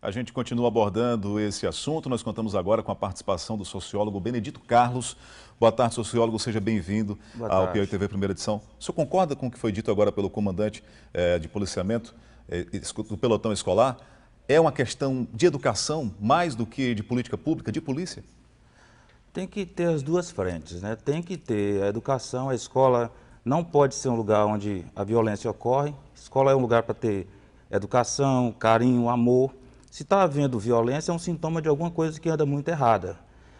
A gente continua abordando esse assunto. Nós contamos agora com a participação do sociólogo Benedito Carlos. Boa tarde, sociólogo. Seja bem-vindo Boa ao tarde. Piauí TV Primeira Edição. O senhor concorda com o que foi dito agora pelo comandante de policiamento do pelotão escolar? É uma questão de educação mais do que de política pública, de polícia? Tem que ter as duas frentes, né? Tem que ter a educação, a escola não pode ser um lugar onde a violência ocorre. A escola é um lugar para ter educação, carinho, amor. Se está havendo violência, é um sintoma de alguma coisa que anda muito errada.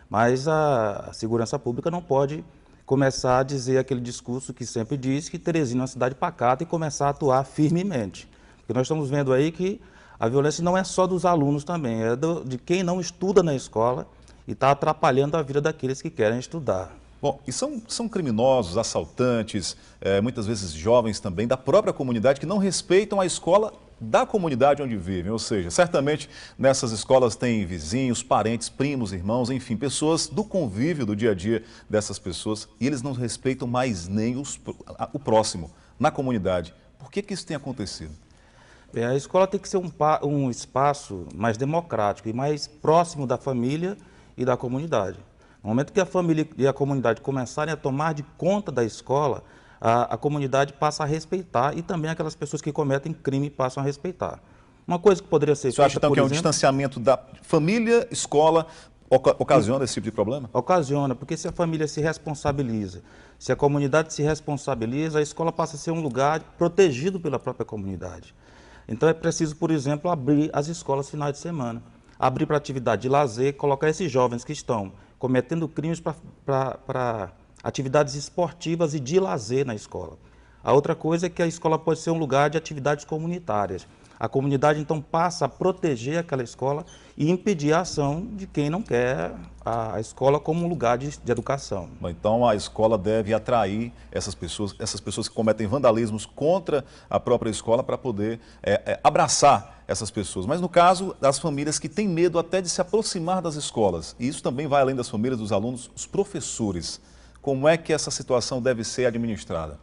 Mas a segurança pública não pode começar a dizer aquele discurso que sempre diz que Teresina é uma cidade pacata e começar a atuar firmemente. Porque nós estamos vendo aí que a violência não é só dos alunos também, é de quem não estuda na escola e está atrapalhando a vida daqueles que querem estudar. Bom, e são criminosos, assaltantes, muitas vezes jovens também, da própria comunidade, que não respeitam a escola da comunidade onde vivem. Ou seja, certamente nessas escolas tem vizinhos, parentes, primos, irmãos, enfim, pessoas do convívio do dia a dia dessas pessoas, e eles não respeitam mais nem o próximo na comunidade. Por que isso tem acontecido? A escola tem que ser um espaço mais democrático e mais próximo da família e da comunidade. No momento que a família e a comunidade começarem a tomar de conta da escola, a comunidade passa a respeitar e também aquelas pessoas que cometem crime passam a respeitar. Uma coisa que poderia ser Você acha então que é um distanciamento da família, escola, ocasiona esse tipo de problema? Ocasiona, porque se a família se responsabiliza, se a comunidade se responsabiliza, a escola passa a ser um lugar protegido pela própria comunidade. Então é preciso, por exemplo, abrir as escolas finais de semana, abrir para atividade de lazer, colocar esses jovens que estão cometendo crimes para atividades esportivas e de lazer na escola. A outra coisa é que a escola pode ser um lugar de atividades comunitárias. A comunidade, então, passa a proteger aquela escola e impedir a ação de quem não quer a escola como um lugar de educação. Então, a escola deve atrair essas pessoas que cometem vandalismos contra a própria escola para poder abraçar essas pessoas. Mas no caso das famílias que têm medo até de se aproximar das escolas, e isso também vai além das famílias, dos alunos, os professores. Como é que essa situação deve ser administrada?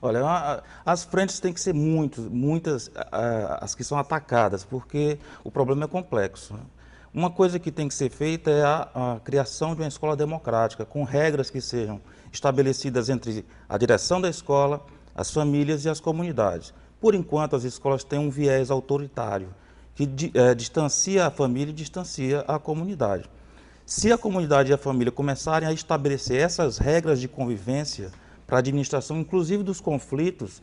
Olha, as frentes têm que ser muitas as que são atacadas, porque o problema é complexo, né? Uma coisa que tem que ser feita é a criação de uma escola democrática, com regras que sejam estabelecidas entre a direção da escola, as famílias e as comunidades. Por enquanto, as escolas têm um viés autoritário, que distancia a família e distancia a comunidade. Se a comunidade e a família começarem a estabelecer essas regras de convivência para a administração, inclusive dos conflitos,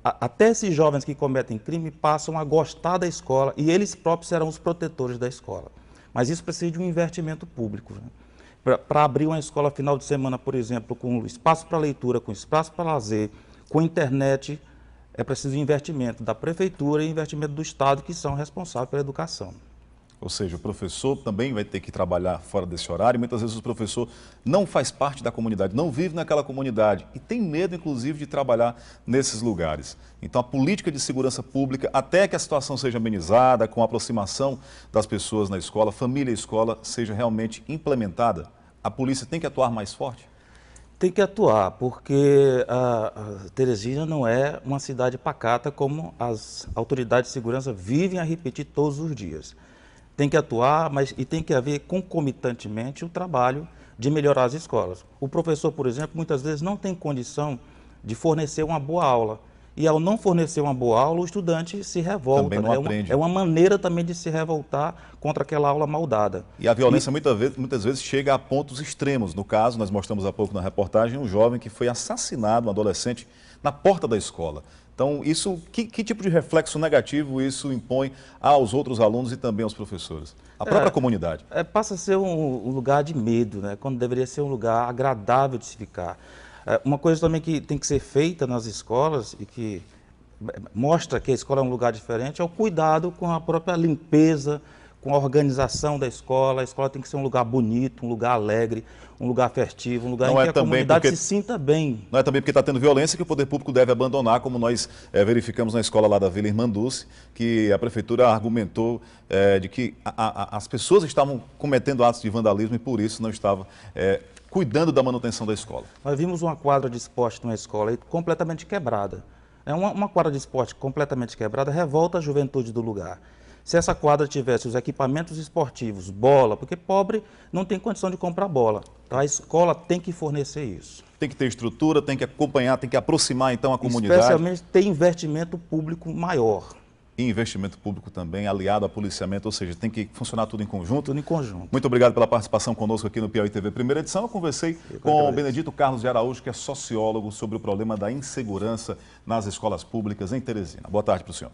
até esses jovens que cometem crime passam a gostar da escola e eles próprios serão os protetores da escola. Mas isso precisa de um investimento público, né? Para abrir uma escola final de semana, por exemplo, com espaço para leitura, com espaço para lazer, com internet, é preciso investimento da prefeitura e investimento do Estado, que são responsáveis pela educação. Ou seja, o professor também vai ter que trabalhar fora desse horário. Muitas vezes o professor não faz parte da comunidade, não vive naquela comunidade e tem medo, inclusive, de trabalhar nesses lugares. Então, a política de segurança pública, até que a situação seja amenizada, com a aproximação das pessoas na escola, família e escola, seja realmente implementada, a polícia tem que atuar mais forte? Tem que atuar, porque a Teresina não é uma cidade pacata como as autoridades de segurança vivem a repetir todos os dias. Tem que atuar, mas tem que haver concomitantemente o trabalho de melhorar as escolas. O professor, por exemplo, muitas vezes não tem condição de fornecer uma boa aula. E ao não fornecer uma boa aula, o estudante se revolta. Também não aprende. É uma maneira também de se revoltar contra aquela aula mal dada. E a violência muitas vezes chega a pontos extremos. No caso, nós mostramos há pouco na reportagem, um jovem que foi assassinado, um adolescente, na porta da escola. Então, que tipo de reflexo negativo isso impõe aos outros alunos e também aos professores? A própria comunidade. Passa a ser um lugar de medo, né? Quando deveria ser um lugar agradável de se ficar. Uma coisa também que tem que ser feita nas escolas e que mostra que a escola é um lugar diferente é o cuidado com a própria limpeza, com a organização da escola. A escola tem que ser um lugar bonito, um lugar alegre, um lugar festivo, um lugar em que a comunidade se sinta bem. Não é também porque está tendo violência que o poder público deve abandonar, como nós verificamos na escola lá da Vila Irmã Dulce, que a prefeitura argumentou de que as pessoas estavam cometendo atos de vandalismo e por isso não estava cuidando da manutenção da escola. Nós vimos uma quadra de esporte numa escola completamente quebrada. Uma quadra de esporte completamente quebrada revolta a juventude do lugar. Se essa quadra tivesse os equipamentos esportivos, bola, porque pobre não tem condição de comprar bola, tá? A escola tem que fornecer isso. Tem que ter estrutura, tem que acompanhar, tem que aproximar então a comunidade. Especialmente ter investimento público maior. E investimento público também, aliado a policiamento, ou seja, tem que funcionar tudo em conjunto. Tudo em conjunto. Muito obrigado pela participação conosco aqui no Piauí TV Primeira Edição. Eu conversei com o Benedito Carlos de Araújo, que é sociólogo, sobre o problema da insegurança nas escolas públicas em Teresina. Boa tarde para o senhor.